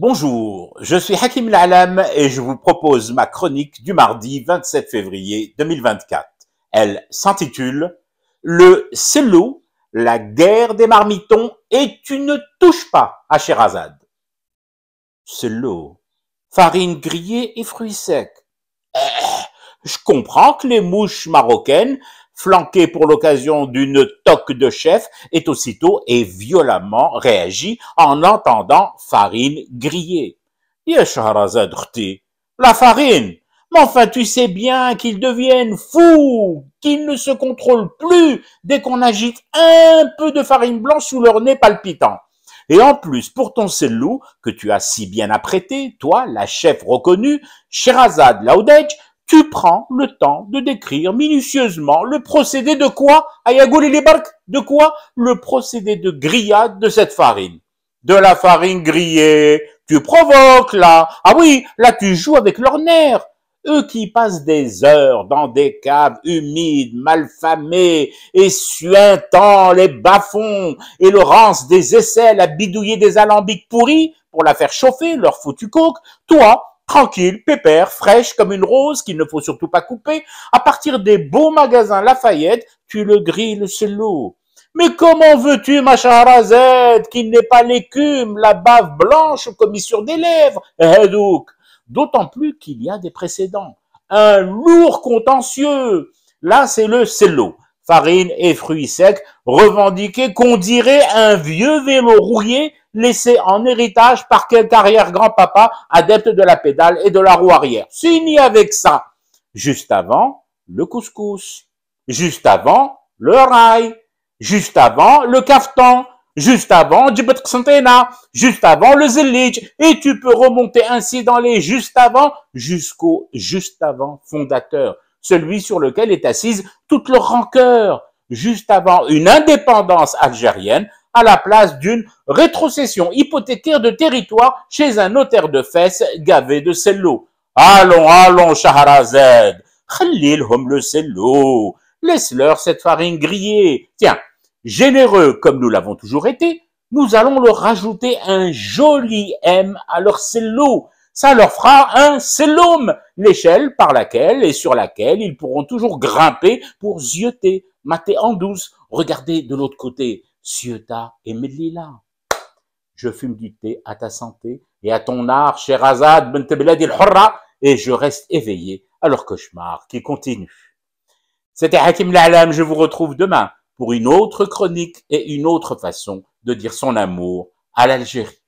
Bonjour, je suis Hakim L'Alam et je vous propose ma chronique du mardi 27 février 2024. Elle s'intitule « Le Sello, la guerre des marmitons et tu ne touches pas à Sherazade ». Sello, farine grillée et fruits secs. Je comprends que les mouches marocaines, flanquées pour l'occasion d'une toque de chef, aient aussitôt et violemment réagi en entendant farine grillée. Ya Shahrazad khti, la farine. Mais enfin, tu sais bien qu'ils deviennent fous, qu'ils ne se contrôlent plus dès qu'on agite un peu de farine blanche sous leur nez palpitant. Et en plus, pour ton sellou, que tu as si bien apprêté, toi, la chef reconnue, Sherazade Laoudedj, tu prends le temps de décrire minutieusement le procédé de quoi, Ayagoul Libark, de quoi? Le procédé de grillade de cette farine. De la farine grillée, tu provoques là. Ah oui, là tu joues avec leurs nerfs. Eux qui passent des heures dans des caves humides, malfamées et suintant les bas-fonds et le rance des aisselles à bidouiller des alambics pourris pour la faire chauffer, leur foutu coke, toi, tranquille, pépère, fraîche comme une rose qu'il ne faut surtout pas couper, à partir des beaux magasins Lafayette, tu le grilles le sello. Mais comment veux-tu, ma Shahrazad, qu'il n'ait pas l'écume, la bave blanche commise sur des lèvres, Hadouk? D'autant plus qu'il y a des précédents. Un lourd contentieux. Là, c'est le sello. Farine et fruits secs, revendiqués qu'on dirait un vieux vélo rouillé laissé en héritage par quelque arrière-grand-papa adepte de la pédale et de la roue arrière. Fini avec ça. Juste avant, le couscous. Juste avant, le rail. Juste avant, le kaftan. Juste avant, Djibet Ksantena, juste avant le Zellich, et tu peux remonter ainsi dans les juste avant jusqu'au juste avant fondateur, celui sur lequel est assise toute leur rancœur, juste avant une indépendance algérienne à la place d'une rétrocession hypothécaire de territoire chez un notaire de fesses gavé de cello. Allons, allons, Shahrazad, Khalilhum le cello, laisse-leur cette farine grillée. Tiens, généreux comme nous l'avons toujours été, nous allons leur rajouter un joli M à leur cello. Ça leur fera un sellum, l'échelle par laquelle et sur laquelle ils pourront toujours grimper pour zioter, mater en douce, regarder de l'autre côté, Ciotat et Medlila. Je fume du thé à ta santé et à ton art, Sherazade bint Belad el-Hurra, et je reste éveillé à leur cauchemar qui continue. C'était Hakim L'Alam, je vous retrouve demain pour une autre chronique et une autre façon de dire son amour à l'Algérie.